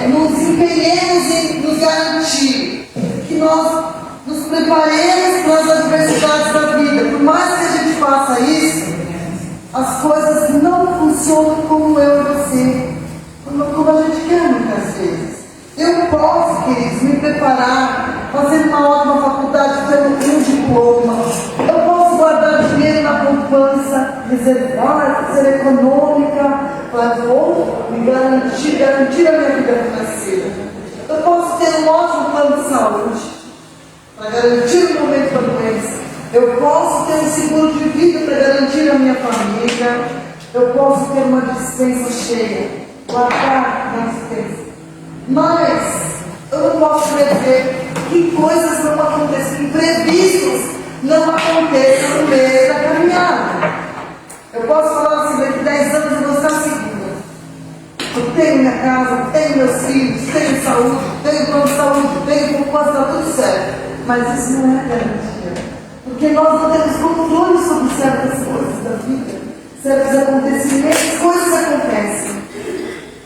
nos empenhemos em nos garantir, que nós nos preparemos para as adversidades da vida. Por mais que a gente faça isso, as coisas não funcionam como eu e você, como a gente quer muitas vezes. Eu posso, queridos, me preparar, fazer uma ótima faculdade, ter um diploma. Eu posso guardar dinheiro na poupança, reservar, ser econômica, mas vou me garantir a minha vida financeira. Eu posso ter um ótimo plano de saúde, para garantir o momento da doença. Eu posso ter um seguro de vida para garantir a minha família. Eu posso ter uma dispensa cheia, guardar na dispensa. Mas eu não posso prever que coisas não acontecem, imprevistos não aconteçam no meio da caminhada. Eu posso falar assim, daqui 10 anos eu vou estar segura. Eu tenho minha casa, tenho meus filhos, tenho saúde, tenho plano de saúde, tenho poupança, está tudo certo. Mas isso não é garantia. Porque nós não temos controle sobre certas coisas da vida, certos acontecimentos, coisas acontecem.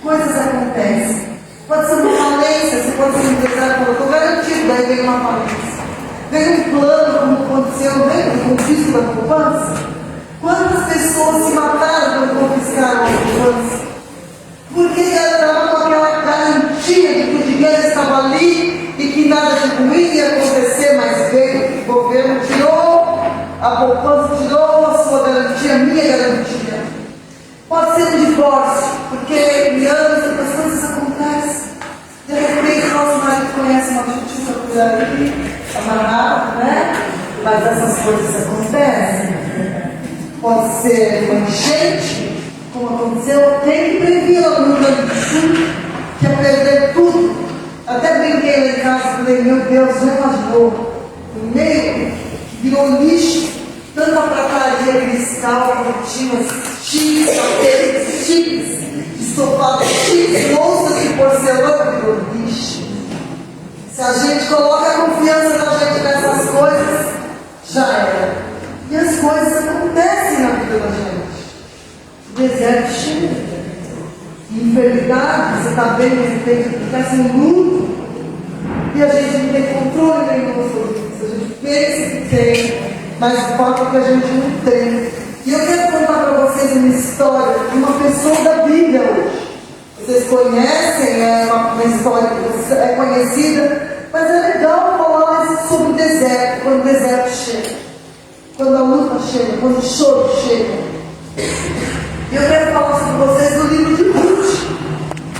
Coisas acontecem. Pode ser uma falência, você pode ser um empresário e falar, estou garantido, daí vem uma falência. Vem um plano, como aconteceu, vem o confisco da poupança. Quantas pessoas se mataram quando confiscaram a poupança? Porque ela estava com aquela garantia de que o dinheiro estava ali e que nada de ruim ia acontecer, mas veio o governo, tirou a poupança, tirou a sua garantia, a minha garantia. Pode ser um divórcio, porque em anos as coisas acontecem. De repente, nosso marido conhece uma justiça por aí, amarrado, né? Mas essas coisas acontecem. Pode ser uma enchente, como aconteceu. Tem que prever lá no Rio Grande do Sul, que é perder tudo. Até brinquei lá em casa e falei, meu Deus, já imaginou? No meio, virou lixo, tanta prataria cristal, cortinas, chiques, papeles, chiques, estofados chiques, louças de porcelana, virou lixo. Se a gente coloca a confiança na gente nessas coisas, já era. E as coisas acontecem na vida da gente. O deserto chega. Enfermidade, você está bem, de repente, acontece um luto. E a gente não tem controle nenhum sobre isso. A gente pensa que tem, mas o fato é que a gente não tem. E eu quero contar para vocês uma história de uma pessoa da Bíblia hoje. Vocês conhecem, é uma história que é conhecida, mas é legal falar sobre o deserto, quando o deserto chega, quando a luta chega, quando o choro chega. E eu quero falar sobre vocês do livro de Ruth.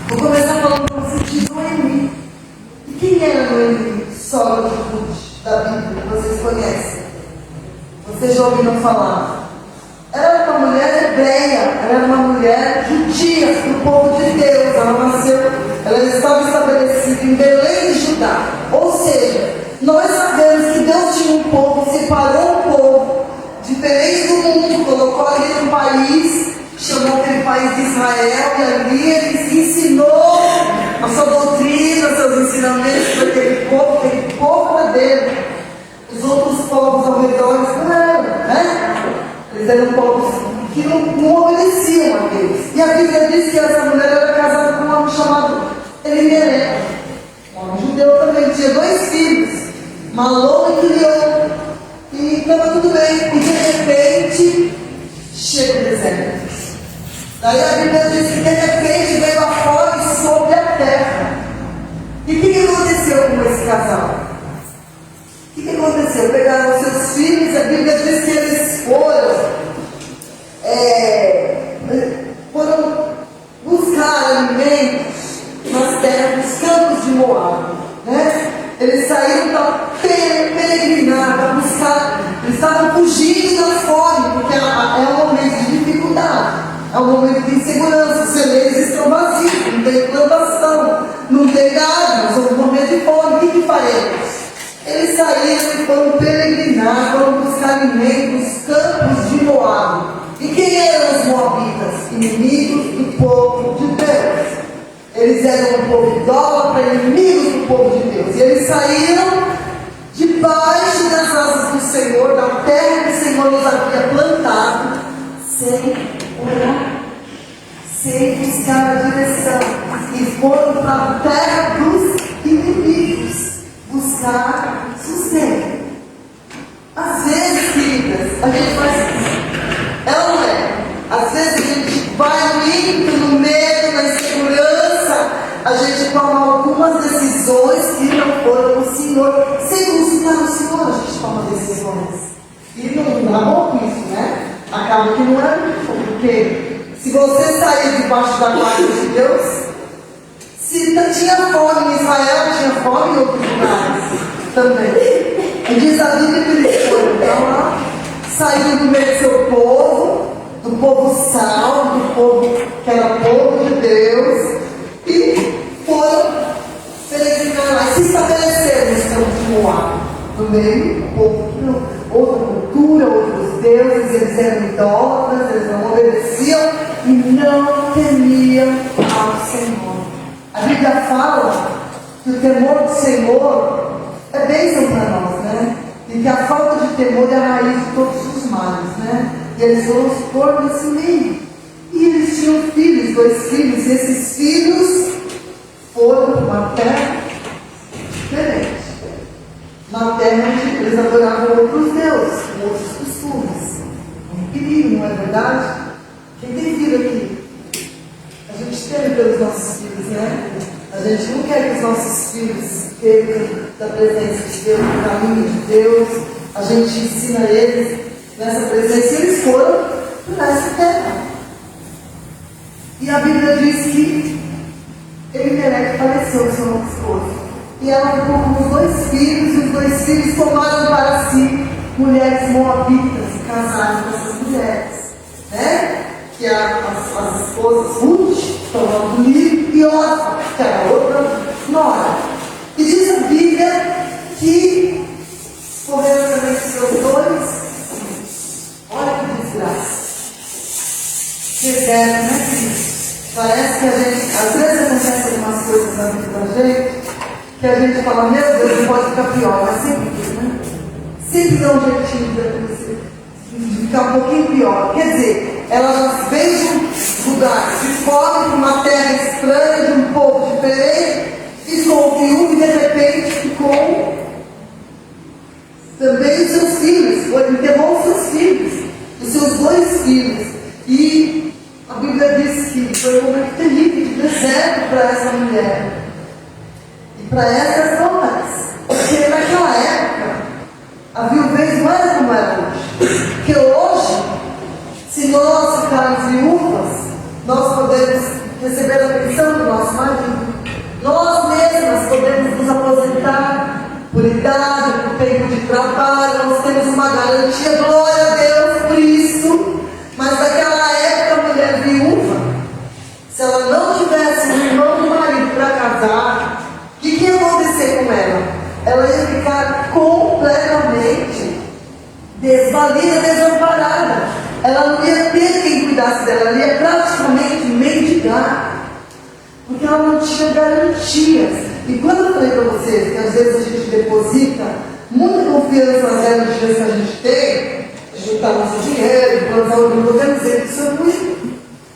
Vou começar falando para vocês de Noemi. E quem era Noemi, sogra de Ruth, da Bíblia, que vocês conhecem? Vocês já ouviram falar? Ela era uma mulher hebreia, ela era uma mulher judia, do povo de Deus. Ela estava estabelecida em Belém de Judá. Ou seja, nós sabemos que Deus tinha um povo, separou um povo diferente do mundo, colocou ali num país, chamou aquele país de Israel, e ali ele ensinou a sua doutrina, seus ensinamentos para aquele povo era dele. Os outros povos ao redor não eram, né? Eles eram povos que não obedeciam a Deus. E a Bíblia diz que essa mulher era casada com um homem chamado Elimelec, um homem judeu também, tinha 2 filhos, Malom e Quilion, e estava tudo bem. E de repente chega o deserto. Daí a Bíblia diz que de repente veio a fome sobre a terra. E o que aconteceu com esse casal? O que aconteceu? Pegaram seus filhos, a Bíblia diz que eles foram buscar alimentos nas terras dos campos de Moab, né? Eles saíram para peregrinar, para buscar, eles estavam fugindo da fome, porque é um momento de dificuldade, é um momento de insegurança, os celeiros estão vazios, não tem plantação, não tem gado, é um momento de fome. O que faremos? Eles saíram e foram peregrinar, foram buscar alimentos nos campos de Moab. E quem eram os moabitas? Inimigos do povo de Deus. Eles eram um povo idólatra, inimigos do povo de Deus. E eles saíram debaixo das asas do Senhor, da terra que o Senhor nos havia plantado, sem orar, sem buscar a direção. E foram para a terra dos inimigos buscar sustento. Às vezes, queridas, a gente faz isso. É ou não é? Às vezes a gente vai no ímpeto, no medo, na insegurança, a gente toma algumas decisões que não foram do Senhor. Sem consultar o Senhor, a gente toma decisões. E não dá bom com isso, né? Acaba que não é muito bom, porque se você sair debaixo da guarda de Deus, se tinha fome em Israel, tinha fome em outros lugares também. E diz a Bíblia que eles foram para lá, saíram do meio do seu povo, do povo salvo, do povo que era povo de Deus, e foram peregrinar lá e se estabeleceram nos campos de Moab, no meio do povo que não. Outra cultura, outros deuses, eles eram idólatras, eles não obedeciam e não temiam ao Senhor. A Bíblia fala que o temor do Senhor é bênção para nós, né? E que a falta de temor é a raiz de todos os males, né? E eles foram se pôr nesse meio. E eles tinham filhos, 2 filhos, e esses filhos foram para uma terra diferente. Na terra onde eles adoravam outros deuses, outros costumes. É um perigo, não é verdade? Quem tem filho aqui? A gente teme pelos nossos filhos, né? A gente não quer que os nossos filhos percam da presença de Deus, do caminho de Deus. A gente ensina eles nessa presença. E eles foram para essa terra. E a Bíblia diz que Elimelec faleceu, seu esposo. E ela ficou com os 2 filhos, e os 2 filhos tomaram para si mulheres moabitas e casaram com essas mulheres, né? Que as esposas Ruth, tomando livro, e Orfa, que era outra nora. E diz a Bíblia que morreram também seus 2 filhos. Olha que desgraça. Deserto, né, filhos? Parece que a gente, às vezes acontece algumas coisas na vida da gente, que a gente fala, meu Deus, não pode ficar pior, mas sempre fica, né? Sempre dá um jeitinho de ficar um pouquinho pior. Quer dizer, ela veio de um lugar de fome, de uma terra estranha, de um povo diferente, ficou viúva e de repente ficou também os seus filhos, enterrou os seus filhos, os seus 2 filhos. E a Bíblia diz que foi um momento terrível de deserto para essa mulher. Para essas noras, porque naquela época a viuvez não era como era hoje. Porque hoje, se nós ficarmos viúvas, nós podemos receber a pensão do nosso marido. Nós mesmas podemos nos aposentar por idade, por tempo de trabalho, nós temos uma garantia, glória a Deus por isso. Mas naquela época a mulher viúva, se ela não tivesse um irmão do marido para casar, o que ia acontecer com ela? Ela ia ficar completamente desvalida, desamparada. Ela não ia ter quem cuidasse dela, ela ia praticamente mendigar, porque ela não tinha garantias. E quando eu falei para vocês que às vezes a gente deposita muita confiança nas garantias que a gente tem, de juntar nosso dinheiro, plantar o mundo, eu quero dizer que isso é ruim.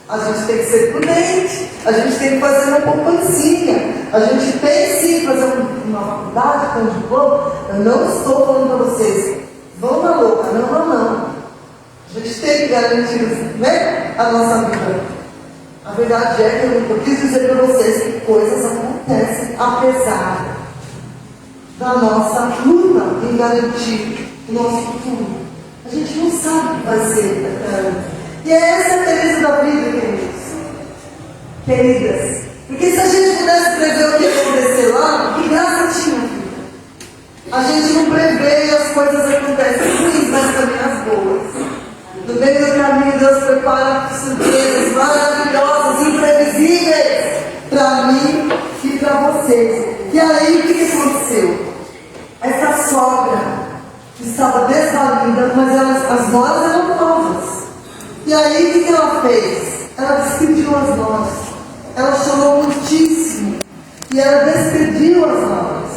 A gente tem que ser prudente, a gente tem que fazer uma poupancinha, a gente tem sim que fazer uma faculdade, com um diploma. Eu não estou falando para vocês, vão na louca, não. A gente tem que garantir, né, a nossa vida. A verdade é que eu quis dizer para vocês que coisas acontecem apesar da nossa luta em garantir o nosso futuro. A gente não sabe o que vai ser. E é essa a beleza da vida, queridas. Porque se a gente pudesse prever o que ia acontecer lá, que graça tinha a vida? A gente não prevê e as coisas acontecem ruins, mas também as boas. No meio do caminho, Deus prepara surpresas maravilhosas, imprevisíveis, para mim e para vocês. E aí, o que aconteceu? Essa sogra estava desvalida, mas as noras eram novas. E aí, o que ela fez? Ela despediu as noras. Ela chorou muitíssimo. E ela despediu as noras.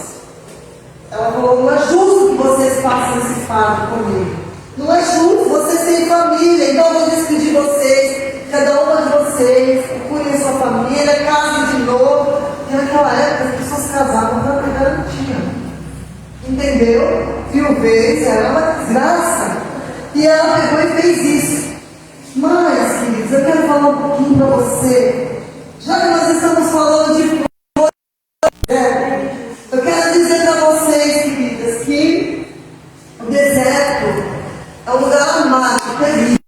Ela falou, não é justo que vocês façam esse fardo comigo. Não é justo, vocês têm família, então eu vou despedir vocês, cada uma de vocês, procurem a sua família, casem de novo, viuvez, era uma desgraça. E ela pegou e fez isso. Mas, queridos, eu quero falar um pouquinho para você. Já que nós estamos falando de eu quero dizer para vocês, queridas, que o deserto é um lugar amargo, terrível.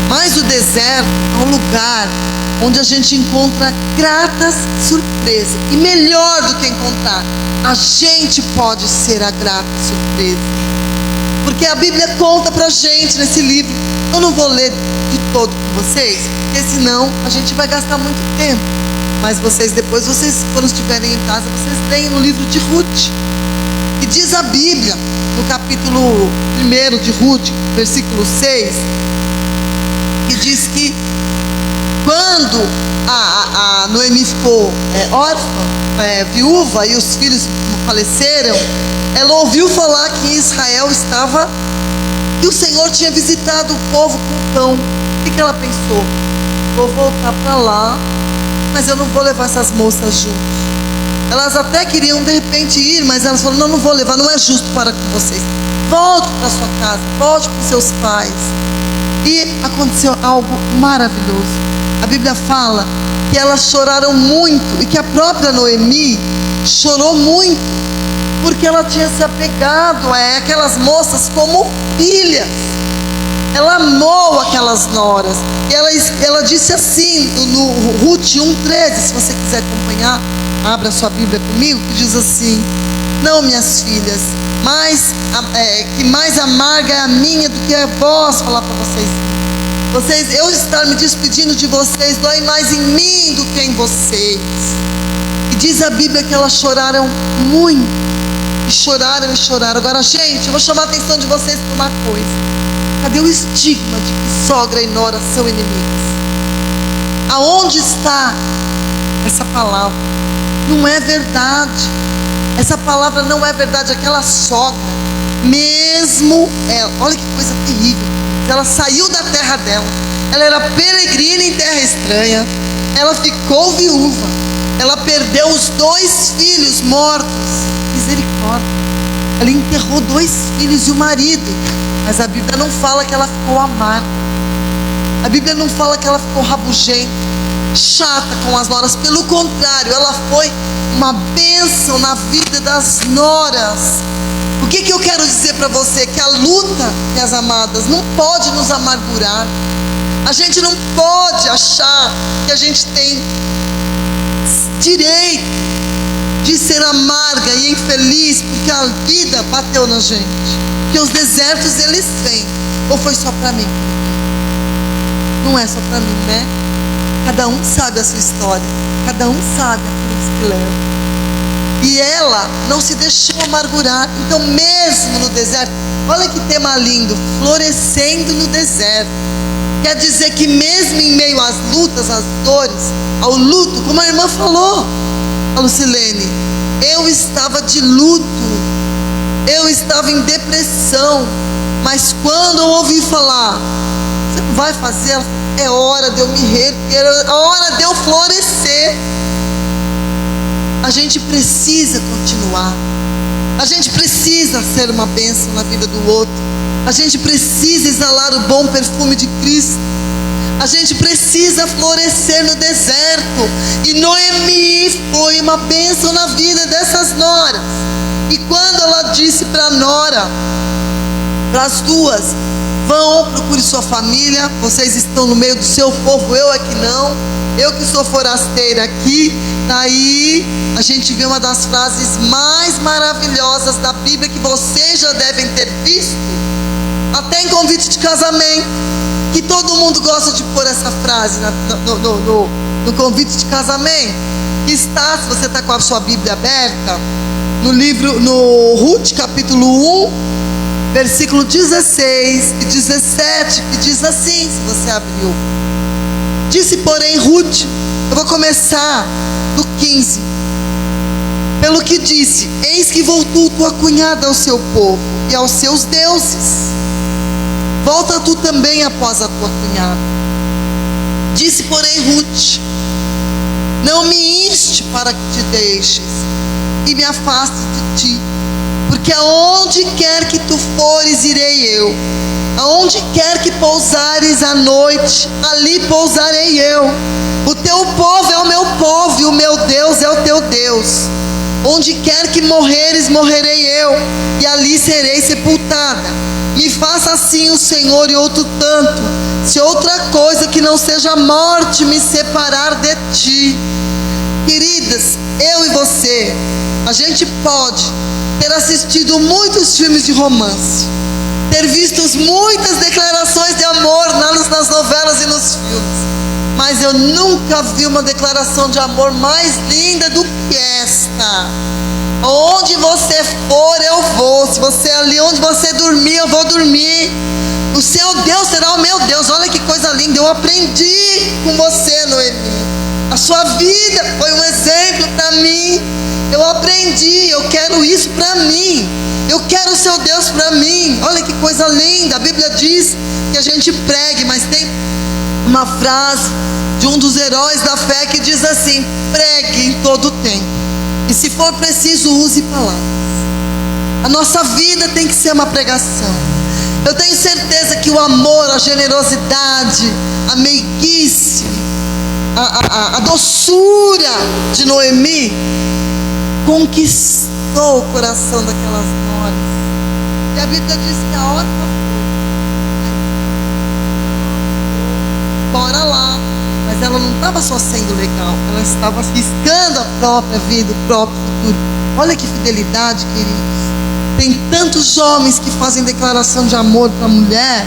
Mas o deserto é um lugar onde a gente encontra gratas surpresas. E melhor do que encontrar, a gente pode ser a grata surpresa. Porque a Bíblia conta pra gente nesse livro. Eu não vou ler de todo com vocês, porque senão a gente vai gastar muito tempo. Mas depois, quando estiverem em casa, vocês leem no livro de Ruth. E diz a Bíblia, no capítulo 1 de Ruth, versículo 6, que diz que quando a Noemi ficou órfã, viúva, e os filhos faleceram, ela ouviu falar que Israel estava, e o Senhor tinha visitado o povo com pão. O que ela pensou? Vou voltar para lá, mas eu não vou levar essas moças juntos. Elas até queriam de repente ir, mas elas falaram: não vou levar, não é justo para com vocês. Volte para sua casa, volte com seus pais. E aconteceu algo maravilhoso. A Bíblia fala que elas choraram muito, e que a própria Noemi chorou muito, porque ela tinha se apegado a aquelas moças como filhas. Ela amou aquelas noras. E ela disse assim no Ruth 1,13, se você quiser acompanhar, abra sua Bíblia comigo, que diz assim: não, minhas filhas, que mais amarga é a minha do que a vós. Falar para vocês, eu estar me despedindo de vocês dói mais em mim do que em vocês. E diz a Bíblia que elas choraram muito, e choraram e choraram. Agora, gente, eu vou chamar a atenção de vocês para uma coisa. Cadê o estigma de que sogra e nora são inimigas? Aonde está essa palavra? Não é verdade. Essa palavra não é verdade. Aquela sogra, mesmo ela, olha que coisa terrível, ela saiu da terra dela, ela era peregrina em terra estranha, ela ficou viúva, ela perdeu os 2 filhos mortos. Misericórdia. Ela enterrou 2 filhos e o marido. Mas a Bíblia não fala que ela ficou amarga. A Bíblia não fala que ela ficou rabugenta, chata com as noras. Pelo contrário, ela foi uma bênção na vida das noras. O que eu quero dizer para você? Que a luta, minhas amadas, não pode nos amargurar. A gente não pode achar que a gente tem direito de ser amarga e infeliz porque a vida bateu na gente. Porque os desertos, eles vêm. Ou foi só para mim? Não é só para mim, né? Cada um sabe a sua história, cada um sabe aquilo que leva. E ela não se deixou amargurar. Então, mesmo no deserto, olha que tema lindo: florescendo no deserto. Quer dizer que mesmo em meio às lutas, às dores, ao luto, como a irmã falou, a Lucilene, eu estava de luto, eu estava em depressão, mas quando eu ouvi falar: você não vai fazer, é hora de eu me reerguer, é hora de eu florescer. A gente precisa continuar, a gente precisa ser uma bênção na vida do outro, a gente precisa exalar o bom perfume de Cristo, a gente precisa florescer no deserto. E Noemi foi uma bênção na vida dessas noras. E quando ela disse para a nora, para as 2, vão, procure sua família, vocês estão no meio do seu povo, eu é que não, eu que sou forasteira aqui. Daí a gente vê uma das frases mais maravilhosas da Bíblia, que vocês já devem ter visto, até em convite de casamento, que todo mundo gosta de pôr essa frase no convite de casamento, que está, se você está com a sua Bíblia aberta, no Ruth capítulo 1, versículo 16 e 17, que diz assim, se você abriu: disse, porém, Ruth, eu vou começar do 15, pelo que disse: eis que voltou tua cunhada ao seu povo e aos seus deuses, volta tu também após a tua cunhada. Disse, porém, Ruth: não me inste para que te deixes e me afaste de ti, porque aonde quer que tu fores, irei eu. Aonde quer que pousares à noite, ali pousarei eu. O teu povo é o meu povo, e o meu Deus é o teu Deus. Onde quer que morreres, morrerei eu, e ali serei sepultada. Me faça assim o Senhor e outro tanto, se outra coisa que não seja a morte me separar de ti. Queridas, eu e você, a gente pode ter assistido muitos filmes de romance, ter visto muitas declarações de amor nas novelas e nos filmes, mas eu nunca vi uma declaração de amor mais linda do que esta. Onde você for, eu vou. Se você ali onde você dormir, eu vou dormir. O seu Deus será o meu Deus. Olha que coisa linda. Eu aprendi com você, Noemi. A sua vida foi um exemplo para mim. Eu aprendi, eu quero isso para mim. Eu quero o seu Deus para mim. Olha que coisa linda. A Bíblia diz que a gente pregue, mas tem uma frase de um dos heróis da fé que diz assim: pregue em todo tempo, e se for preciso, use palavras. A nossa vida tem que ser uma pregação. Eu tenho certeza que o amor, a generosidade, a meiguice, a doçura de Noemi conquistou o coração daquelas noras. E a Bíblia diz que a hora bora lá. Mas ela não estava só sendo legal, ela estava arriscando a própria vida, o próprio futuro. Olha que fidelidade, queridos. Tem tantos homens que fazem declaração de amor para a mulher,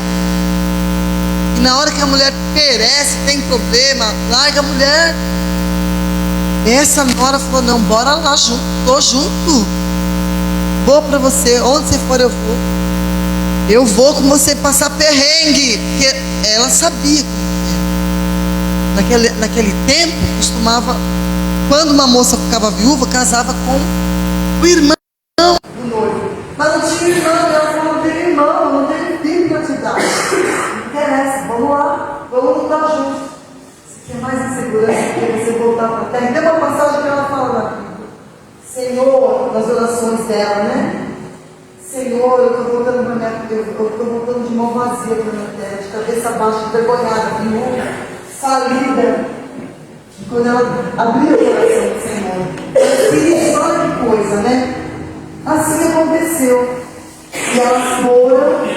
e na hora que a mulher perece, tem problema, larga a mulher. Essa nora falou: não, bora lá junto, tô junto, vou para você, onde você for eu vou com você passar perrengue, porque ela sabia. Naquele tempo, costumava, quando uma moça ficava viúva, casava com o irmão do noivo. Mas não tinha irmão, ela falou: não tem irmão, não tem filho para te dar. Não interessa, vamos lá, vamos lutar juntos. Você quer mais insegurança do que você voltar para a terra? Tem uma passagem que ela fala na Bíblia: Senhor, nas orações dela, né? Senhor, eu estou voltando de mão vazia para a minha terra, de cabeça baixa, envergonhada, viúva, falida. Quando ela abriu o coração do Senhor, queridos, olha que coisa, né? Assim aconteceu. E elas foram,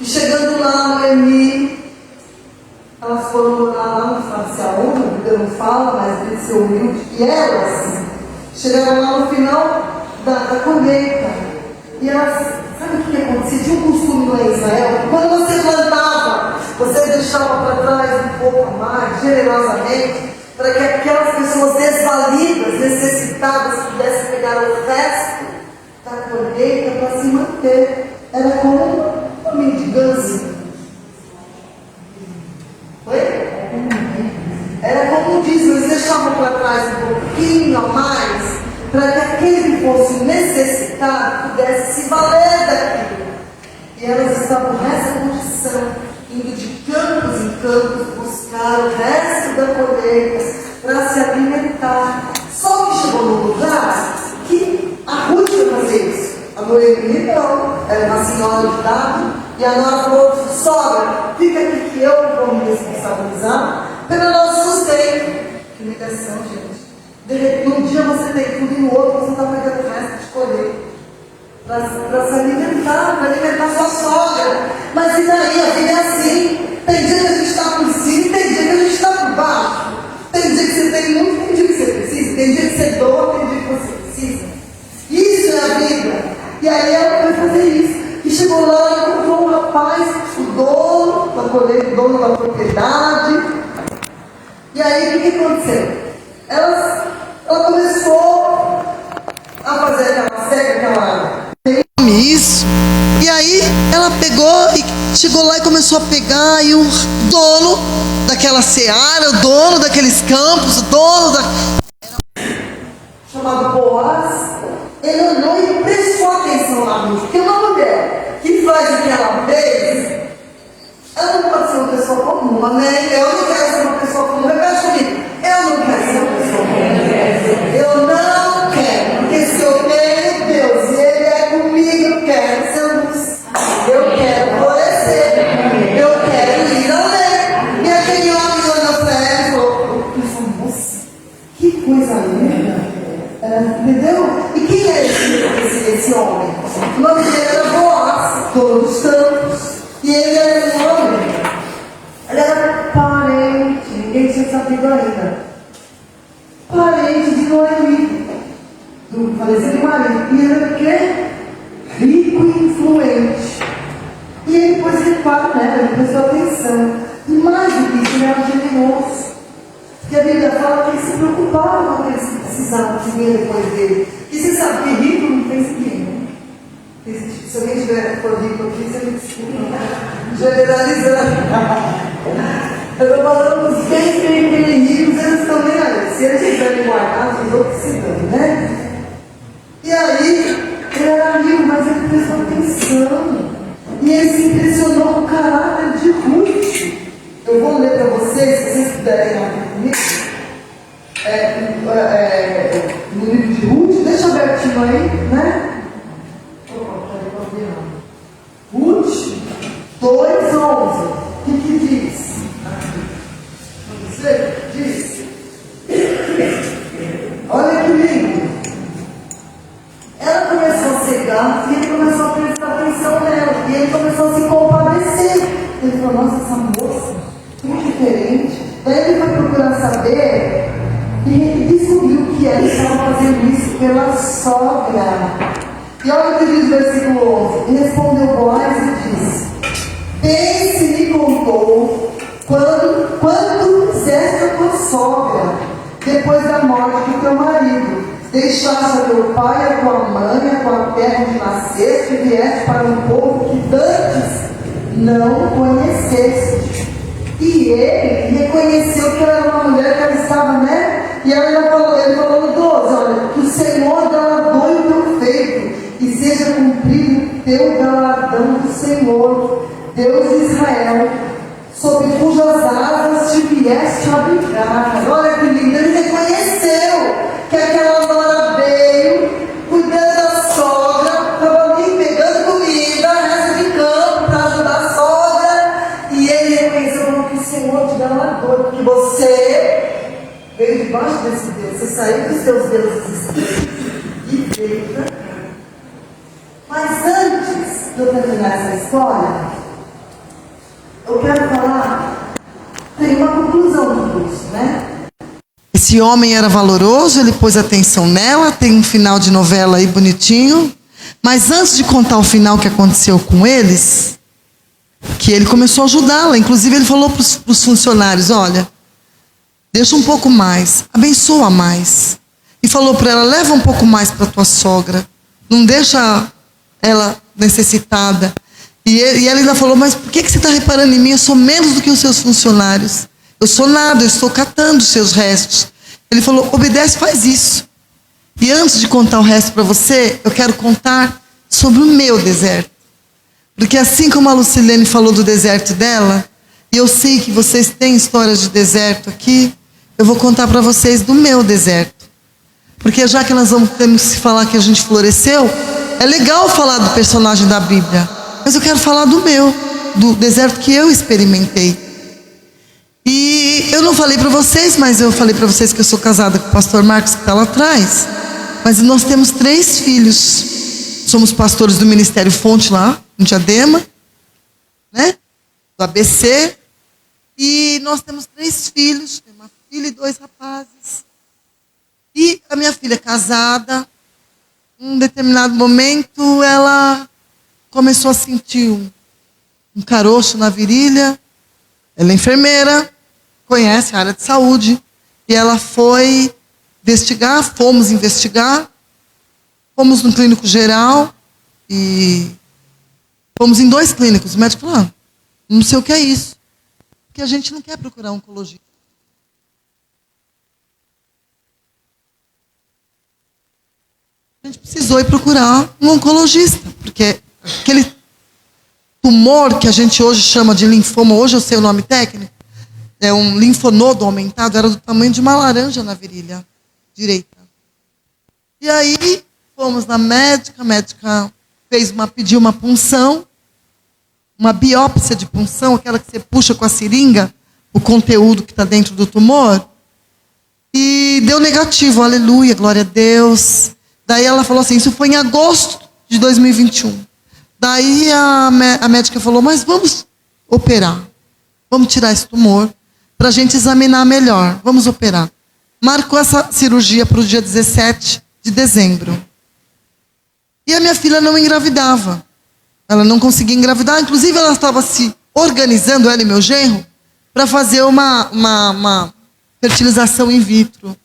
e chegando lá, Noemi, elas foram morar lá, não sabe se aonde, a Bíblia não fala, mas deve ser humilde. E elas chegaram lá no final da colheita. E elas, sabe o que acontecia? Tinha um costume lá em Israel: quando você plantava, você deixava para trás um pouco a mais, generosamente, para que aquelas pessoas desvalidas, necessitadas, pudessem pegar o resto da colheita para se manter. Era como uma mendigância. Foi? Era como diz, eles deixavam para trás um pouquinho a mais, para que aquele que fosse necessitado pudesse se valer daquilo. E elas estavam nessa condição, indo de campos em campos buscar o resto da colheita para se alimentar. Só que chegou num lugar que a Ruth foi fazer isso. A Noemi não, era uma senhora de idade, e a nora falou: sogra, fica aqui que eu vou me responsabilizar pelo nosso sustento. Que humilhação, gente. De repente, um dia você tem tudo e no outro você está pegando o resto de colher para se alimentar, para alimentar sua sogra. Mas e daí? A vida é assim. Tem dia que a gente está por cima e tem dia que a gente está por baixo. Tem dia que você tem muito, tem dia que você precisa, tem dia que você doa, tem dia que você precisa. Isso é a vida. E aí ela foi fazer isso. E chegou lá e encontrou um rapaz, o dono da colheita, o dono da propriedade. E aí o que aconteceu? Ela começou a fazer aquela cega, aquela isso. E aí ela pegou e chegou lá e começou a pegar. E o dono daquela seara, o dono daqueles campos, o dono da... chamado Boaz, ele olhou e prestou atenção na Ruth. Porque uma mulher que faz o que ela fez, ela não pode ser uma pessoa comum, amém? Eu não quero ser uma pessoa comum. Repete comigo: eu não quero ser uma pessoa comum. Eu não quero, porque se eu tenho Deus e Ele é comigo, Entendeu? E quem é esse homem? O nome dele era Boaz, dono dos campos. E ele era um homem. Ele era parente, ninguém tinha sabido ainda. Parente de Noemi, do falecido marido. E ele era o quê? Rico e influente. E ele depois repara nela, ele prestou atenção. E mais do que isso, ele era generoso. Porque a Bíblia fala que ele se preocupava com aqueles que precisavam que vinha depois dele. E você sabe que rico não fez ninguém, né? Se alguém tiver for rico aqui, você me desculpa. Generalizando. Eu estou falando dos bem ricos, eles estão nem aí. Se eles quiserem guardar, os outros se dão, né? E aí, ele era rico, mas ele prestou atenção. E ele se impressionou com o caráter de Ruth. Eu vou ler para vocês, se vocês puderem abrir comigo. No livro de Ruth, deixa abertinho aí, né? Ruth 2:11. O que diz? Você diz. Olha que lindo. Ela começou a cegar e ele começou a prestar atenção nela. E ele começou a se compadecer. Ele falou, nossa, essa moça é muito diferente. Daí ele foi procurar saber e descobriu que ela estava fazendo isso pela sogra. E olha o que diz o versículo 11. E respondeu Boaz e disse: bem se me contou quando fizeste a tua sogra, depois da morte do teu marido, deixaste a teu pai, a tua mãe, a tua terra onde nasceste, e vieste para um povo que dantes não conheceste. E ele reconheceu que ela era uma mulher que ela estava, né? E ele falou no 12, olha, que o Senhor galardoe o teu feito, e seja cumprido o teu galardão do Senhor, Deus de Israel, sob cujas asas te vieste abrigar. Olha que lindo, ele reconheceu que aquela nora veio, cuidando da sogra, estava ali pegando comida, resto de campo para ajudar a sogra, e ele reconheceu que o Senhor te galardoe, porque você veio debaixo desse Deus, você saiu dos seus deuses e veio para cá. Mas antes de eu terminar essa história, eu quero falar, tem uma conclusão do curso, né? Esse homem era valoroso, ele pôs atenção nela, tem um final de novela aí bonitinho, mas antes de contar o final que aconteceu com eles, que ele começou a ajudá-la, inclusive ele falou para os funcionários, olha, deixa um pouco mais, abençoa mais. E falou para ela, leva um pouco mais para tua sogra, não deixa ela necessitada. E ela ainda falou, mas por que você está reparando em mim? Eu sou menos do que os seus funcionários. Eu sou nada, eu estou catando os seus restos. Ele falou, obedece, faz isso. E antes de contar o resto para você, eu quero contar sobre o meu deserto. Porque assim como a Lucilene falou do deserto dela, e eu sei que vocês têm histórias de deserto aqui, eu vou contar para vocês do meu deserto. Porque já que nós temos que falar que a gente floresceu, é legal falar do personagem da Bíblia. Mas eu quero falar do meu, do deserto que eu experimentei. E eu não falei para vocês, mas eu falei para vocês que eu sou casada com o pastor Marcos, que está lá atrás. Mas nós temos 3 filhos. Somos pastores do Ministério Fonte lá, em Diadema, né? Do ABC. E nós temos 3 filhos, uma filha e 2 rapazes. E a minha filha é casada. Em um determinado momento, ela começou a sentir um caroço na virilha. Ela é enfermeira, conhece a área de saúde. E ela foi investigar, fomos no clínico geral e fomos em 2 clínicos. O médico falou, não sei o que é isso. Porque a gente não quer procurar um oncologista. A gente precisou ir procurar um oncologista, porque aquele tumor que a gente hoje chama de linfoma, hoje eu sei o nome técnico, é um linfonodo aumentado, era do tamanho de uma laranja na virilha direita. E aí fomos na médica, a médica pediu uma punção, uma biópsia de punção, aquela que você puxa com a seringa, o conteúdo que está dentro do tumor. E deu negativo, aleluia, glória a Deus. Daí ela falou assim, isso foi em agosto de 2021. Daí a médica falou, mas vamos operar. Vamos tirar esse tumor para a gente examinar melhor. Vamos operar. Marcou essa cirurgia para o dia 17 de dezembro. E a minha filha não engravidava. Ela não conseguia engravidar. Inclusive, ela estava se organizando, ela e meu genro, para fazer uma fertilização in vitro.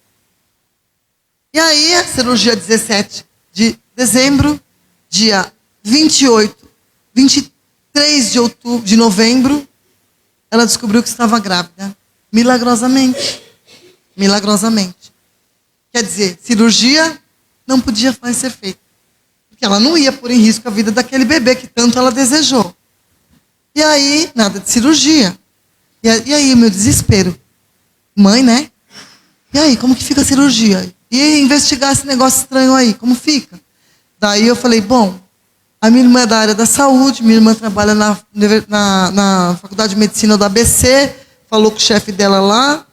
E aí, a cirurgia 17 de dezembro, dia 23 de novembro, ela descobriu que estava grávida. Milagrosamente. Milagrosamente. Quer dizer, cirurgia não podia mais ser feita. Porque ela não ia pôr em risco a vida daquele bebê que tanto ela desejou. E aí, nada de cirurgia. E aí, meu desespero. Mãe, né? E aí, como que fica a cirurgia? E investigar esse negócio estranho aí, como fica? Daí eu falei, bom, a minha irmã é da área da saúde, minha irmã trabalha na Faculdade de Medicina do ABC, falou com o chefe dela lá,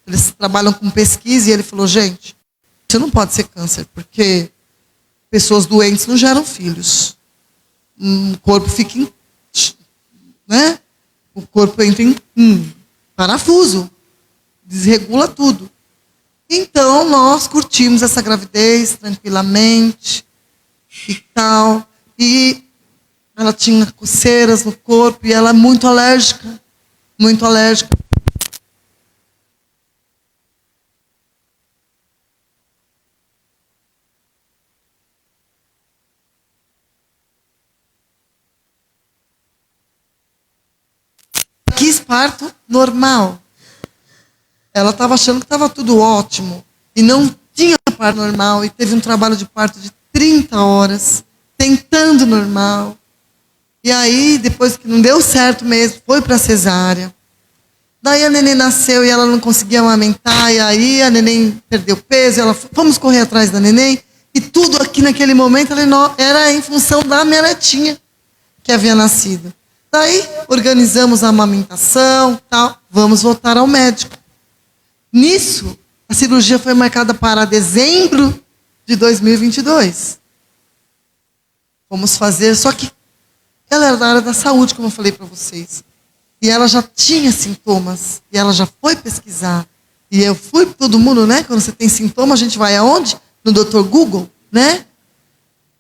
eles trabalham com pesquisa, e ele falou, gente, isso não pode ser câncer, porque pessoas doentes não geram filhos. O corpo fica né? O corpo entra em parafuso, desregula tudo. Então, nós curtimos essa gravidez tranquilamente e tal. E ela tinha coceiras no corpo e ela é muito alérgica. Muito alérgica. Quis parto normal. Ela estava achando que estava tudo ótimo. E não tinha parto normal. E teve um trabalho de parto de 30 horas. Tentando normal. E aí, depois que não deu certo mesmo, foi para a cesárea. Daí a neném nasceu e ela não conseguia amamentar. E aí a neném perdeu peso. Vamos correr atrás da neném. E tudo aqui naquele momento era em função da minha netinha que havia nascido. Daí organizamos a amamentação, tal. Vamos voltar ao médico. Nisso, a cirurgia foi marcada para dezembro de 2022. Fomos fazer, só que ela era da área da saúde, como eu falei para vocês. E ela já tinha sintomas. E ela já foi pesquisar. E eu fui, todo mundo, né? Quando você tem sintoma, a gente vai aonde? No Dr. Google, né?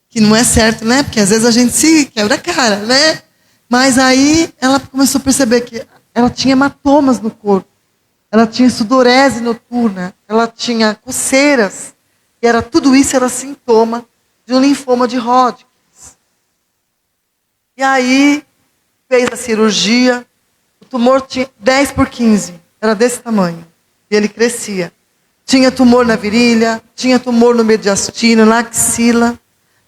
Que não é certo, né? Porque às vezes a gente se quebra a cara, né? Mas aí ela começou a perceber que ela tinha hematomas no corpo. Ela tinha sudorese noturna. Ela tinha coceiras. E tudo isso era sintoma de um linfoma de Hodgkin. E aí, fez a cirurgia, o tumor tinha 10 por 15, era desse tamanho, e ele crescia. Tinha tumor na virilha, tinha tumor no mediastino, na axila,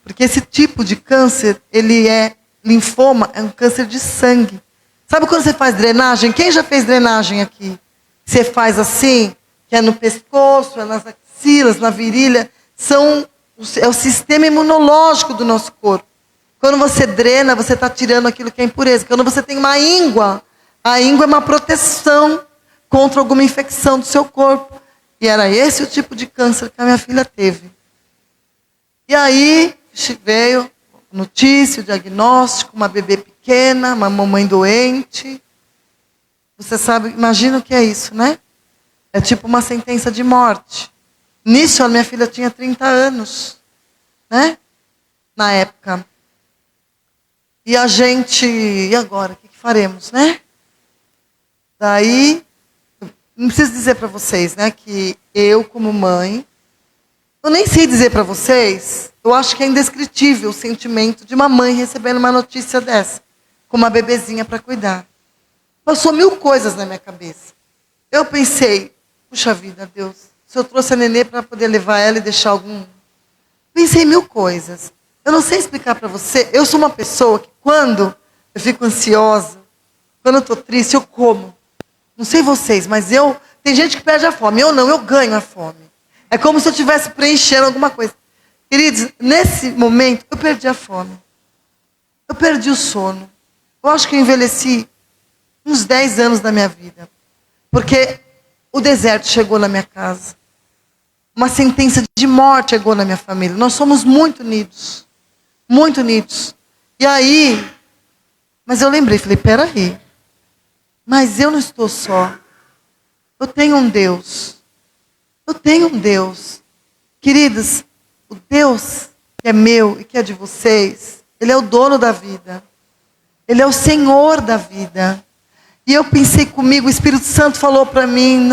porque esse tipo de câncer, ele é linfoma, é um câncer de sangue. Sabe quando você faz drenagem? Quem já fez drenagem aqui? Você faz assim, que é no pescoço, é nas axilas, na virilha, é o sistema imunológico do nosso corpo. Quando você drena, você está tirando aquilo que é impureza. Quando você tem uma íngua, a íngua é uma proteção contra alguma infecção do seu corpo. E era esse o tipo de câncer que a minha filha teve. E aí veio a notícia, o diagnóstico, uma bebê pequena, uma mamãe doente. Você sabe, imagina o que é isso, né? É tipo uma sentença de morte. Nisso, a minha filha tinha 30 anos, né? Na época. E a gente, e agora? O que faremos, né? Daí, não preciso dizer para vocês, né, que eu, como mãe, eu nem sei dizer para vocês, eu acho que é indescritível o sentimento de uma mãe recebendo uma notícia dessa, com uma bebezinha para cuidar. Passou 1000 coisas na minha cabeça. Eu pensei, puxa vida, Deus, se eu trouxe a nenê para poder levar ela e deixar algum... Pensei 1000 coisas. Eu não sei explicar para você. Eu sou uma pessoa que quando eu fico ansiosa, quando eu estou triste, eu como. Não sei vocês, mas tem gente que perde a fome. Eu não, eu ganho a fome. É como se eu estivesse preenchendo alguma coisa. Queridos, nesse momento, eu perdi a fome. Eu perdi o sono. Eu acho que eu envelheci uns 10 anos da minha vida. Porque o deserto chegou na minha casa. uma sentença de morte chegou na minha família. Nós somos muito unidos. Muito unidos. E aí, mas eu lembrei, falei, peraí. Mas eu não estou só. Eu tenho um Deus. Eu tenho um Deus. Queridos, o Deus que é meu e que é de vocês, Ele é o dono da vida. Ele é o Senhor da vida. E eu pensei comigo, o Espírito Santo falou para mim,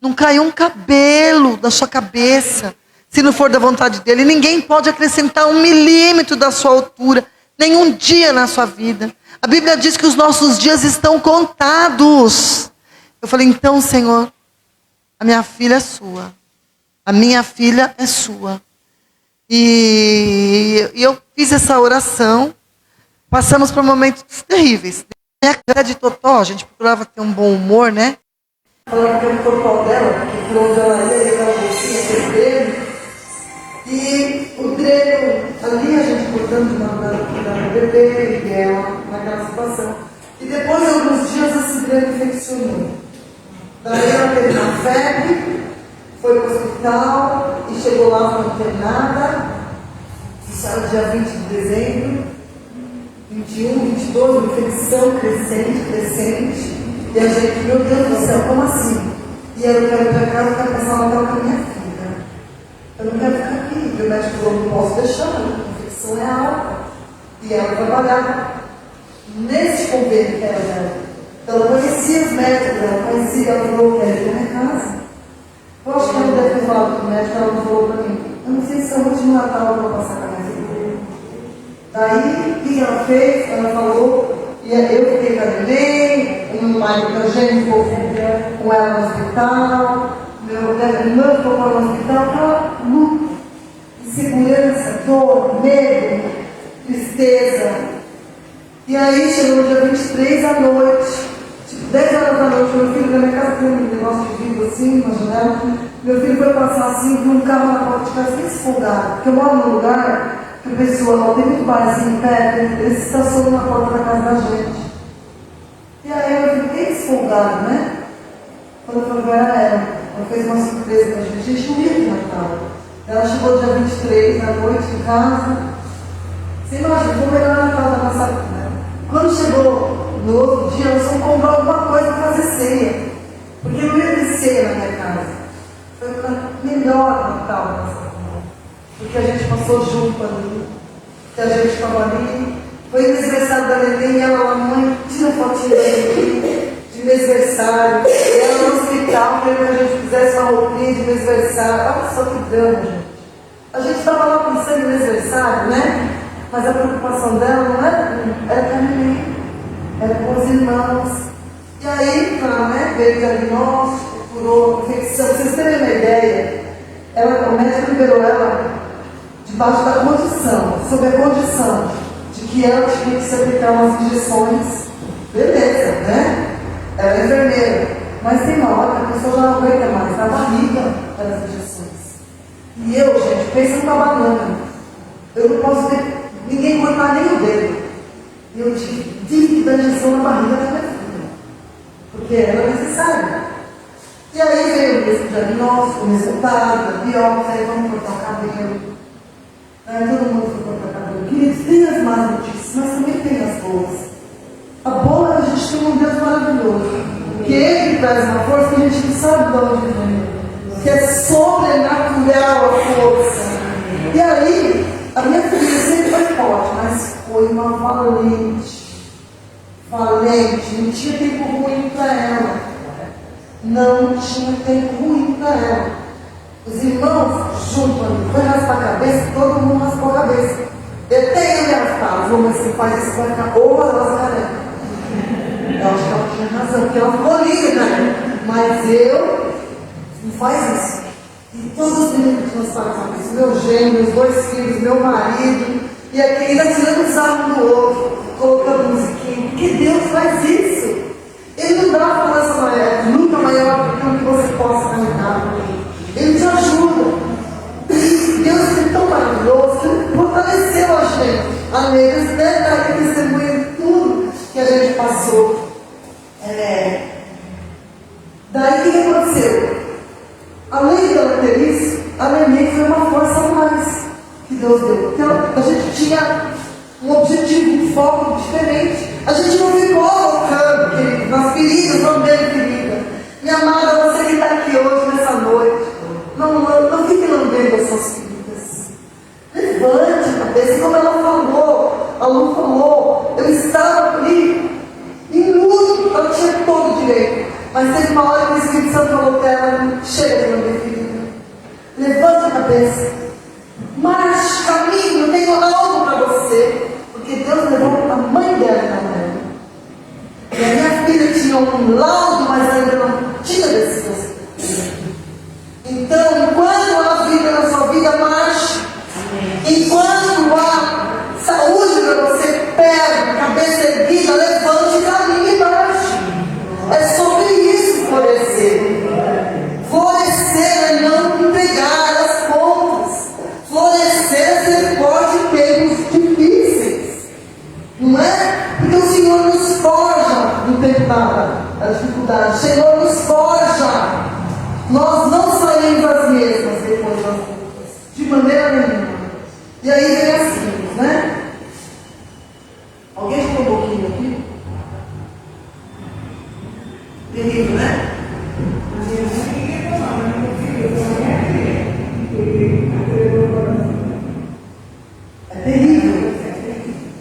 não caiu um cabelo da sua cabeça, se não for da vontade dEle. Ninguém pode acrescentar 1 milímetro da sua altura, nenhum dia na sua vida. A Bíblia diz que os nossos dias estão contados. Eu falei, então, Senhor, a minha filha é sua. A minha filha é sua. E eu fiz essa oração. Passamos por momentos terríveis. Minha cara de totó, a gente procurava ter um bom humor, né? Falava que era o totó dela, porque por onde ela ia, aquela bolsinha que ele teve. E o dreno, ali a gente botando de madrugada para o bebê, e ela naquela situação. E depois de alguns dias esse dreno infeccionou. Daí ela teve uma febre, foi para o hospital e chegou lá, foi internada. Saiu dia 20 de dezembro. 21, 22, uma infecção crescente. E a gente, meu Deus do céu, como assim? E eu quero ir para casa, eu quero passar uma Natal com a minha filha. Eu não quero ficar aqui. E o médico falou, não posso deixar, a infecção é alta. E ela trabalhava nesse convênio que era dela. Então ela conhecia os médicos, ela falou, quero ir para minha casa. Eu acho que ela deve ter falado com o médico, ela não falou para mim. Eu não sei se é o último Natal eu vou passar com a minha filha. Daí, o que ela fez? Ela falou, e eu fiquei com a neném, o marido da gente ficou com ela no hospital, minha irmã ficou com ela no hospital, estava luto, insegurança, dor, medo, tristeza. E aí, chegou no dia 23 à noite, tipo 10 horas da noite, meu filho na minha casa tem um negócio de vidro assim, uma janela, meu filho foi passar assim, viu um carro na porta de casa, bem esfogado, porque eu moro num lugar que o pessoal tem muito barzinho perto, eles estacionam na porta da casa da gente. E aí eu fiquei desfolgado, né? Quando eu fui ver ela fez uma surpresa pra gente. A gente não ia de Natal. Ela chegou dia 23 da noite em casa. Você imagina, foi o melhor Natal da nossa vida. Quando chegou no outro dia, nós fomos comprar alguma coisa para fazer ceia. Porque não ia ter ceia na minha casa. Foi o melhor Natal da nossa vida. Porque a gente passou junto ali, que a gente estava ali. Foi aniversário da neném e ela, mãe, tira fotinha da neném de aniversário. E ela no hospital, querendo que a gente fizesse uma roupinha de aniversário. Olha só que drama, gente. A gente estava lá pensando em aniversário, né? Mas a preocupação dela não era com a neném, era com os irmãos. E aí, claro, né? Veio o diagnóstico, curou infecção. Pra vocês terem uma ideia, o médico liberou ela debaixo da condição, sob a condição de que ela tinha que se aplicar umas injeções, beleza, né? Ela é enfermeira, mas tem uma hora que a pessoa já não aguenta mais, na barriga das injeções. E eu, gente, pensa numa banana. Eu não posso ver ninguém cortar nem o dedo. E eu tive que dar injeção na barriga da minha filha, porque era necessário. E aí veio esse diagnóstico, o resultado, a biópsia, aí vamos cortar o cabelo. Todo mundo foi cortar cabelo. Queridos, tem as más notícias, mas também tem as boas. A boa é que a gente tem um Deus maravilhoso. Que Ele traz uma força que a gente não sabe de onde vem. Que é sobrenatural a força. E aí, a minha filha sempre foi forte, mas foi uma valente. Valente. Não tinha tempo ruim para ela. Não tinha tempo ruim para ela. Os irmãos, junto ali, foi raspar a cabeça, todo mundo raspou a cabeça. Eu tenho minha fala, mas se faz isso, vai ficar horrorosa careca. Eu acho que ela tinha razão, porque ela ficou linda, né? Mas eu, não faz isso. E todos os meninos que rasparam a cabeça, meu gênero, meus 2 filhos, meu marido, e aqui ainda tirando sarro um do outro, colocando musiquinha, porque Deus faz isso. Ele não dá uma força maior, nunca maior do que o que você possa carregar. Ele te ajuda. Deus é tão maravilhoso que Ele fortaleceu a gente. Amém. Esse detalhe testemunha de tudo que a gente passou. Daí o que aconteceu? Além Deus deu. Então, a gente tinha um objetivo, um foco diferente. A gente não ficou alocando, querido, nas feridas, não dele ferida. Minha amada, você que está aqui hoje, nessa noite, não fique lambendo as suas feridas. Levante a cabeça, como ela falou, a Lu falou, eu estava ali, em luto, ela tinha todo o direito. Mas teve uma hora que o Espírito Santo falou para ela, chega de lamber ferida. Levante a cabeça. Marche, caminho, eu tenho algo para você. Porque Deus levou a mãe dela na mão. E a minha filha tinha um laudo, mas ainda não tinha descido. Então, enquanto há vida na sua vida, marche. Enquanto há saúde para você, pé, cabeça erguida, levante, caminhe e marche. É sobre isso florescer. Florescer é não pegar as pontas. Florescer é ser forte em tempos difíceis. Não é? Porque o Senhor nos forja no tempo da dificuldade. O Senhor nos forja. Nós não saímos as mesmas depois das lutas. De maneira nenhuma. E aí vem assim, né? Alguém ficou um pouquinho aqui? Terrível, né? É terrível.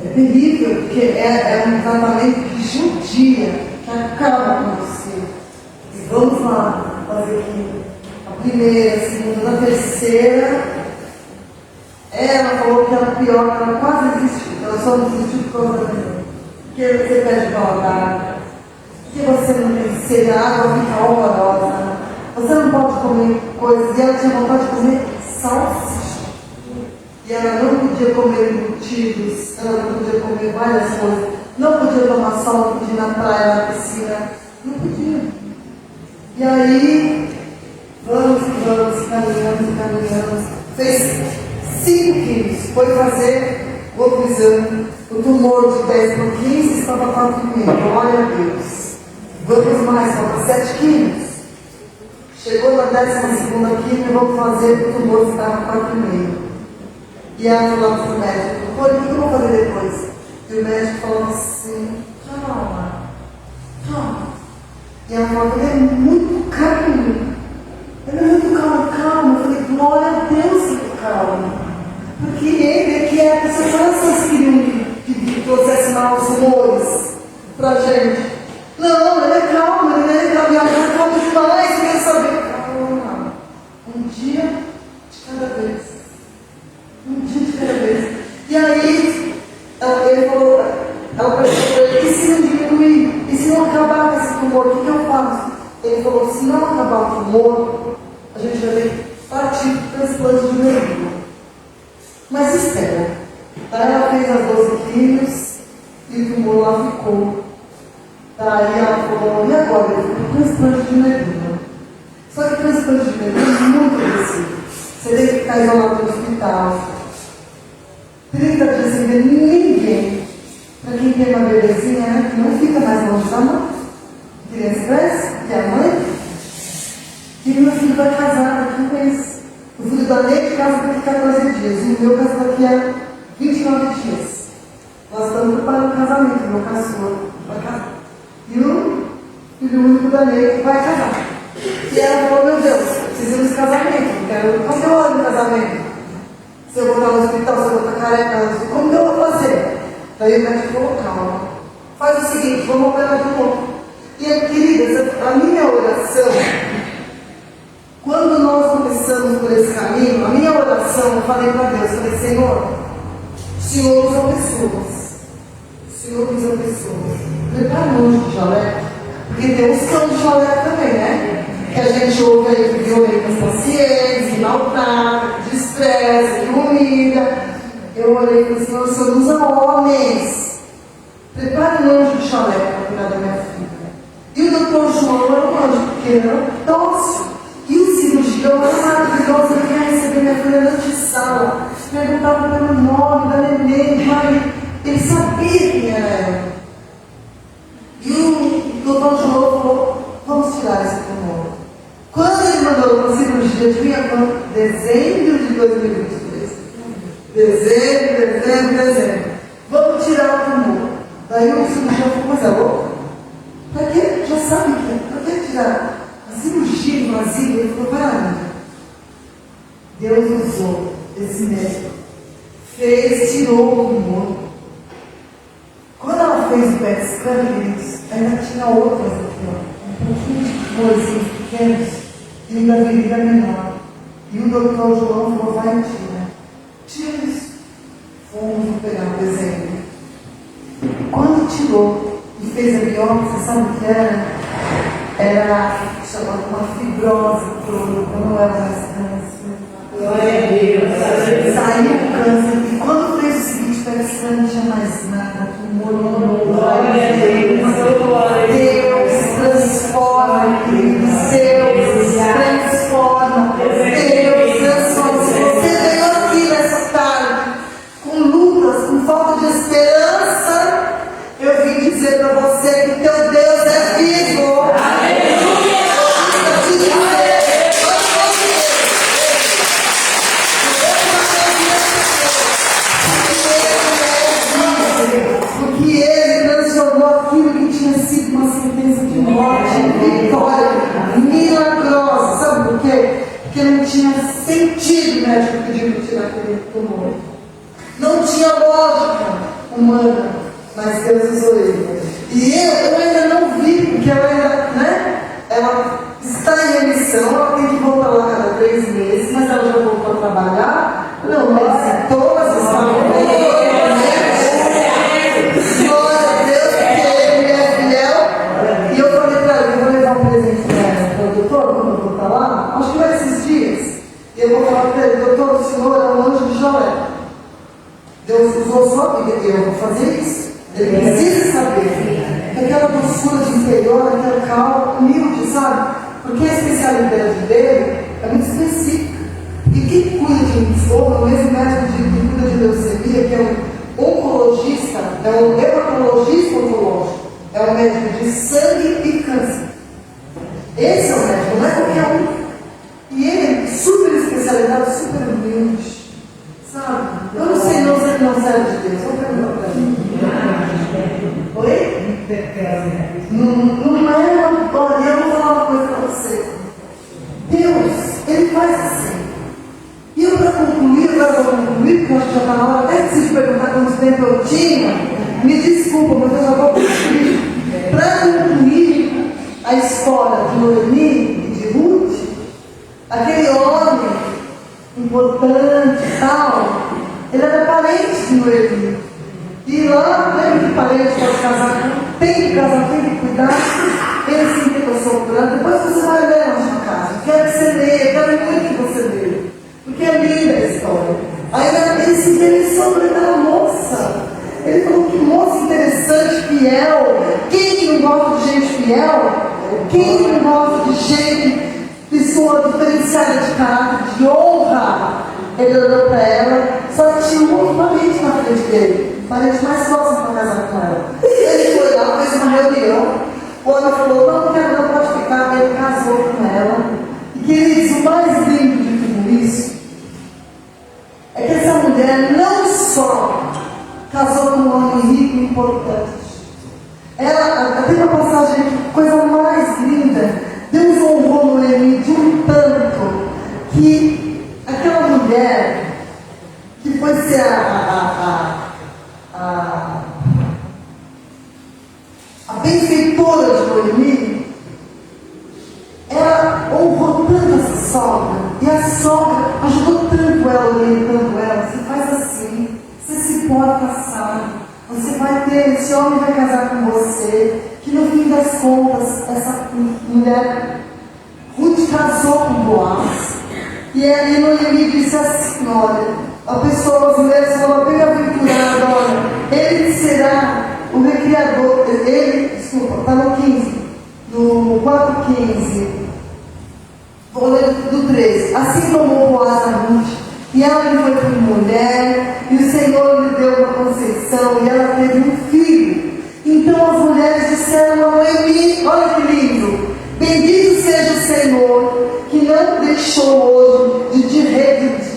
É terrível, porque é um tratamento que judia, que acaba com você. E vamos lá fazer aqui a primeira, a segunda, a terceira. Ela falou que era pior, ela quase desistiu. Ela só desistiu por causa da minha. Porque você perde paladar. Porque você não tem sede, a água fica horrorosa. Você não pode comer coisas. E ela tinha vontade de comer salsicha. E ela não podia comer embutidos, ela não podia comer várias coisas. Não podia tomar sol, não podia ir na praia, na piscina. Não podia. E aí, vamos, caminhamos. Fez 5 quilos. Foi fazer outro exame. O tumor de 10 por 15 estava 4,5. Glória a Deus. Vamos mais, falta 7 quilos. Chegou na 12ª quimio, vamos fazer, o tumor estava 4,5. E ela falou para o médico, o que eu vou fazer depois? E o médico falou assim, calma. E ela falou, ele é muito calmo. Ele é muito calmo. Eu falei, glória a Deus, que calmo. Porque ele é que é, essas crianças queriam que trouxesse maus rumores pra gente. Não, ele é calmo, ele é calmo demais, quer saber. Calma. Um dia de cada vez. Um dia de cada vez. E aí, ele falou, ela perguntou para ele, e se não diminuir? E se não acabar com esse tumor, o que eu faço? Ele falou, se não acabar o tumor, a gente vai ter que partir para esse plano de medula. Mas espera. Daí ela fez as 12 quilos e o tumor lá ficou. Daí ela falou, e agora? Ele falou, transplante de medula. Só que transplante de medula é muito agressivo. Você tem que ficar isolado no hospital. 30 dias sem ver ninguém. Para quem tem uma bebezinha, né, que não fica mais longe da mãe. Criança cresce, que é a mãe. E meu filho vai casar daqui a um mês. O filho da Neide casa daqui a 14 dias. E o meu casa daqui a 29 dias. Nós estamos preparando o casamento. O meu caçula vai casar. E o filho único da Neide vai casar. E ela falou, meu Deus, precisamos de casamento. Como que eu olho no casamento? Se eu vou estar no hospital, se eu vou estar careca, como que eu vou fazer? Daí o médico falou, calma. Faz o seguinte, vamos operar de novo. E, queridas, a minha oração, quando nós começamos por esse caminho, a minha oração, eu falei para Deus, eu falei, Senhor, o Senhor usa pessoas. O Senhor usa pessoas. Prepara um anjo de jaleco, porque tem uns cães de jaleco também, né? Que a gente ouve aí que violenta os pacientes, que maltrata, que despreza, que humilha. Eu orei para o Senhor, o Senhor usa homens. Prepare um anjo de jaleco para cuidar da minha filha. E o doutor João era um anjo pequeno, era um dócil. E o cirurgião era maravilhoso, ele ia receber minha filha na sala. Perguntava pelo nome da neném, mas ele sabia quem era ela. E o doutor João falou, vamos tirar esse tumor. Quando ele mandou para a cirurgia, adivinha quando? Dezembro de 2022. Dezembro. Vamos tirar o tumor. Daí o cirurgião falou, mas é louco? Para quê? Já sabe que é. Para que tirar? A cirurgia invasiva, ele falou, para. Deus usou esse médico. Tirou o tumor. Quando ela fez o PET scan, queridos, ainda tinha outras aqui, ó. Um pouquinho de tumorzinhos pequenos e ainda viria menor. E o doutor João falou, vai tira isso. Fomos pegar o desenho. Quando tirou e fez a biópsia, sabe o que era? Era chamada uma fibrose crônica, não era mais câncer. Glória a Deus. Saiu o câncer. E quando fez o seguinte, parece que não tinha mais nada. Tumor. Glória a Deus. Deus transforma, queridos. Deus transforma. Deus transforma. Se você veio aqui nessa tarde com lutas, com falta de esperança, eu vim dizer para você que teu Deus é vivo. Aleluia! Porque ele transformou aquilo que tinha sido uma sentença de morte em vitória milagrosa. Sabe por quê? Porque não tinha sentido o médico pedir para tirar aquele tumor. Não tinha lógica humana, mas Deus usou ele. E eu ainda não vi, porque ela ainda, ela está em remissão, ela tem que voltar lá cada 3 meses, mas ela já voltou a trabalhar. Não, mas sintomas estavam bem. Glória a Deus, porque ele é fiel. E eu falei para ela, eu vou levar um presente para o doutor, quando eu voltar lá, acho que vai esses dias. E eu vou falar para ele, doutor, o senhor é um anjo de Joé. Deus usou sua vida, eu vou fazer isso. Ele precisa saber. Aquela doçura de interior, aquela calma, humilde, sabe? Porque a especialidade dele é muito específica. E quem cuida de linfoma, o mesmo médico que cuida de leucemia, que é um oncologista, é um hematologista oncológico, é um médico de sangue e câncer. Esse é o médico, não é qualquer um. E ele, super especialidade, super humilde. Sabe? Eu não sei não se ele não serve de Deus. Vamos perguntar para ele. Oi? Não é uma... Olha, eu vou falar uma coisa para você. Deus, ele faz assim. E eu para concluir, porque eu acho que já está na hora, até que se perguntar quanto tempo eu tinha, me desculpa, mas eu já vou concluir. Para concluir a história de Noemi e de Ruth, aquele homem importante e tal, ele era parente de Noemi. E lá, lembra que parente pode casar com, tem que casar, tem que cuidar. Ele se interessou por ela. Depois você vai ler na sua casa. Quero que você leia, quero muito que você leia. Porque é linda a história. Aí ele se interessou por aquela moça. Ele falou que moça interessante, fiel. Quem que não gosta de gente fiel? Quem que não gosta de gente, pessoa diferenciada de caráter, de honra? Ele olhou para ela, só que tinha um outro parente na frente dele, o parente mais próximo para casar com ela. Ele foi lá, fez uma reunião, o homem falou, não quero, não pode ficar, ele casou com ela. E queridos, o mais lindo de tudo isso é que essa mulher não só casou com um homem rico e importante, ela tem uma passagem, coisa mais linda, Deus honrou Noemi de um tanto que aquela mulher que foi ser a benfeitora de Noemi, ela honrou tanto essa sogra, e a sogra ajudou tanto ela, orientando ela. Você faz assim, você se pode passar, você vai ter, esse homem vai casar com você, que no fim das contas, essa mulher, Ruth casou com Boaz. E aí Noemi disse assim, olha, a pessoa, as mulheres falam, bem-aventurada, olha, ele será o recriador, desculpa, está no 15, no 4:15, vou ler do 13, assim tomou Boaz a Ruth, e ela lhe foi por mulher, e o Senhor lhe deu uma conceição, e ela teve um filho. Então as mulheres disseram a Noemi, olha que lindo, bendito seja o Senhor, que não deixou hoje de te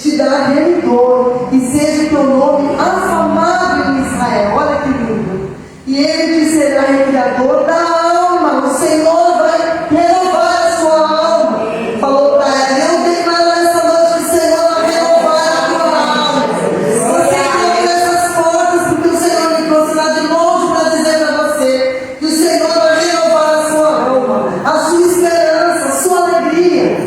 te dará remidor, e seja o teu nome afamado em Israel. Olha que lindo. E ele te será recriador da alma. O Senhor vai renovar a sua alma. Falou para ela: eu declaro essa noite que o Senhor vai renovar a tua alma. Você abre essas portas porque o Senhor me trouxe lá de longe para dizer para você que o Senhor vai renovar a sua alma, a sua esperança, a sua alegria.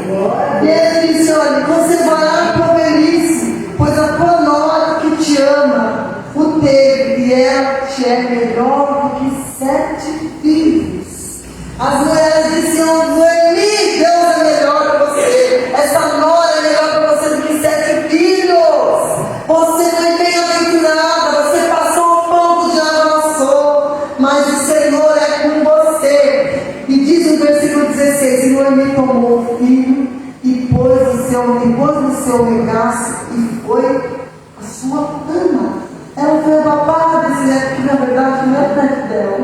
E ele disse: olha, você vai para a velhice, pois a tua nora que te ama o teve, e ela te é melhor do que 7 filhos. As mulheres diziam: Noemi, Deus é melhor para você, essa nora é melhor para você do que 7 filhos. Você foi bem-aventurada, você passou um pouco de amassou, mas o Senhor é com você. E diz no versículo 16: e Noemi tomou um filho e pôs no seu regaço, e foi a sua cama. Ela foi babada desse neto, que na verdade não era neto dela,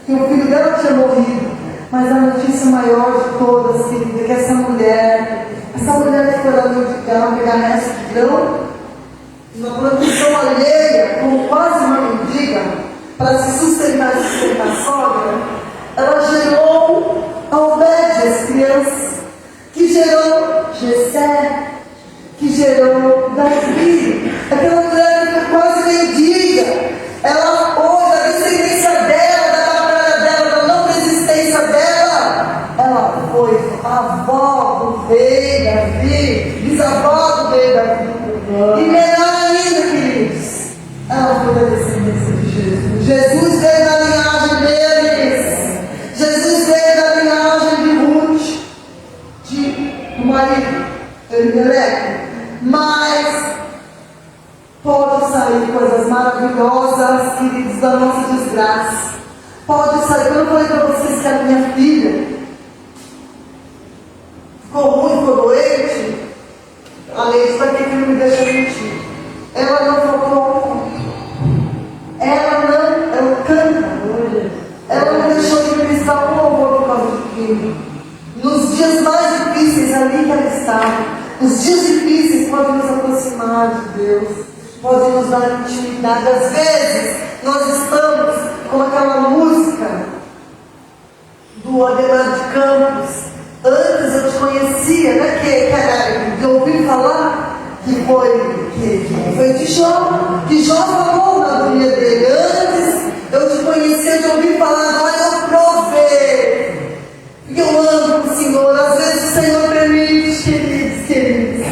que o filho dela tinha morrido. Mas a notícia maior de todas, querida, é que essa mulher que foi lá no Uticão pegar resto de grão, uma plantação alheia, como quase uma mendiga, para se sustentar e sustentar a sogra, ela gerou a Obed, as crianças, que gerou Jessé, que gerou Davi. Aquela mulher que foi quase mendiga, ela hoje, a descendência dela, da batalha dela, da não resistência dela, ela foi a avó do rei Davi, bisavó do rei Davi. E melhor ainda, queridos, ela foi da descendência de Jesus. Jesus veio da linhagem deles. Jesus veio da linhagem de Ruth, de marido, Elimelec. Mas pode sair coisas maravilhosas, queridos, da nossa desgraça. Pode sair. Eu não falei para vocês que a minha filha ficou ruim, ficou doente. A Leite, para que não me deixa mentir? Ela não faltou. Ela canta. Ela não deixou de ministrar um louvor por causa de quem? Nos dias mais difíceis, ali que ela estava. Os dias difíceis podem nos aproximar de Deus, podem nos dar intimidade. Às vezes, nós estamos com aquela música do Ademar de Campos. Antes eu te conhecia, né? Que era de ouvir falar, que foi de Jó, que Jó falou na agonia dele. Antes eu te conhecia de ouvir falar, agora eu provei. Porque eu amo o Senhor. Às vezes o Senhor permite, queridos,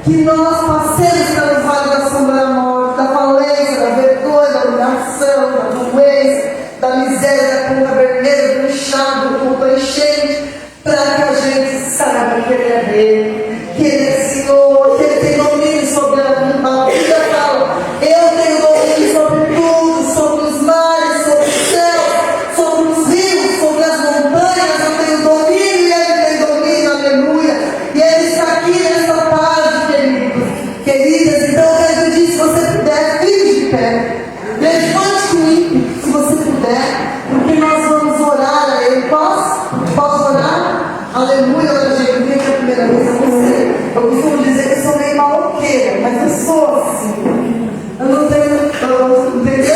que nós passemos pelo vale da sombra da morte, da falência, da vergonha, da humilhação, da doença, da miséria, da conta vermelha, do inchado, do culpa enchente, para que a gente saiba que Ele é Rei, que Ele é Senhor, que Ele tem domínio sobre a vida. A Bíblia fala: eu tenho domínio sobre tudo, sobre os mares, sobre os céus, sobre os rios, sobre as montanhas. Eu tenho domínio e Ele tem domínio, aleluia. E Ele está aqui nessa tarde, queridas. Então eu quero dizer, se você puder, fique de pé, levante o ímpeto, se você puder, porque nós vamos orar a Ele. Posso orar? Aleluia. Olha, gente, vem aqui a primeira vez a você. Eu costumo dizer que eu sou meio maloqueira, mas eu sou assim. Eu não tenho, entendeu?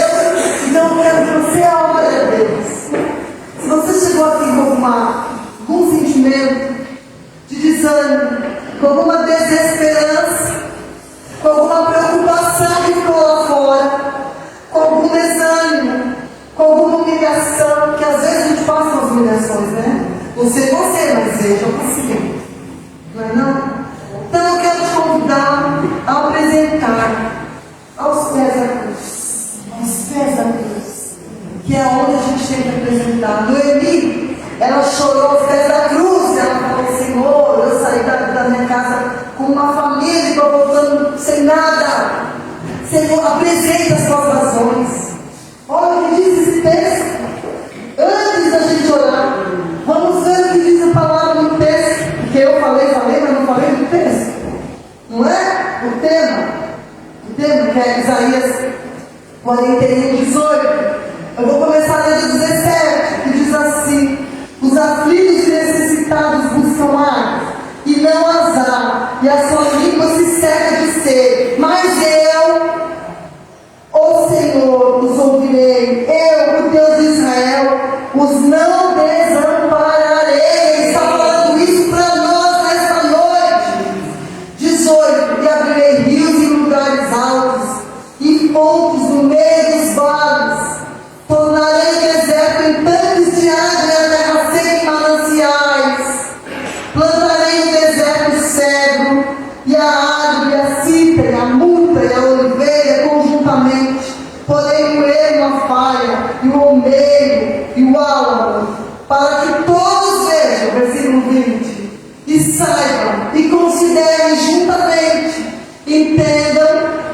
Então eu quero que você ore a Deus. Se você chegou aqui com algum sentimento de desânimo, com alguma desesperança, com alguma preocupação que ficou lá fora, com algum desânimo, com alguma humilhação, que às vezes a gente passa as humilhações, né? Você, mas eu já consegui. Não é não? Então eu quero te convidar a apresentar aos pés da cruz. Aos pés da cruz. Que é onde a gente tem que apresentar. Noemi, ela chorou aos pés da cruz. Ela falou: Senhor, eu saí da minha casa com uma família e estou voltando sem nada. Senhor, apresenta as tuas razões. Olha o que diz esse texto. Antes da gente orar, vamos ver o que diz a palavra no texto. Porque eu falei, mas não falei do texto. Não é? O tema que é Isaías 41, 18. Eu vou começar a ler do 17, que diz assim: os aflitos e necessitados buscam água, e não as há, e a sua língua se seca de sede.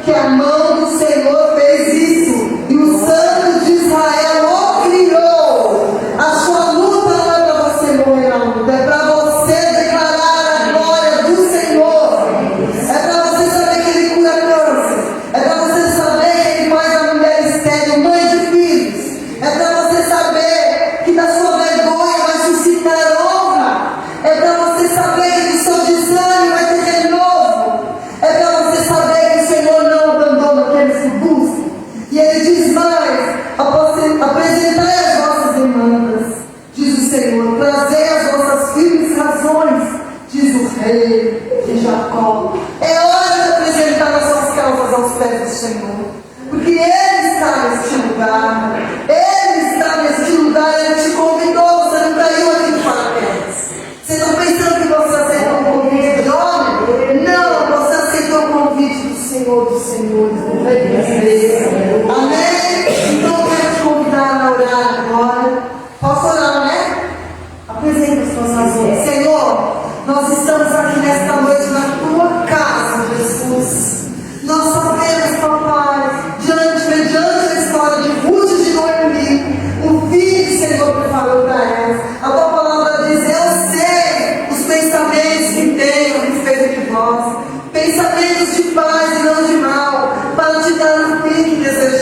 que a mão do Senhor fez isso, e o Santo de Israel o criou. A sua luta não é para você morrer na luta, é para você declarar a glória do Senhor. É para você saber que Ele cura câncer. É para você saber que Ele faz a mulher estéril mãe de filhos. É para você saber que da sua vergonha vai suscitar honra. É para você saber que do seu desânimo vai ter renovo. É para você saber que o Senhor não abandona aqueles que buscam. E Ele diz mais: apresentai as vossas demandas, diz o Senhor, trazei as vossas firmes razões, diz o Rei de Jacó. É hora de apresentar as suas causas aos pés do Senhor, porque Ele está neste lugar. Ele está neste lugar. Ele te convidou. Você não caiu aqui de paraquedas. Você está pensando que você aceitou um convite de homem? Não, você aceitou o convite do Senhor dos Senhores, do Rei dos Reis. Amém? Então eu quero te convidar a orar agora. Posso orar, né? Apresenta as suas razões. Senhor, nós estamos aqui nesta noite na tua casa, Jesus. Nós sabemos, papai, mediante a história de Ruth e de Noemi, o filho, Senhor, preparou para ela. A tua palavra diz: eu sei os pensamentos que tenho a respeito de vós, pensamentos de paz e não de mal, para te dar o fim que desejamos.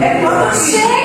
É quando chega.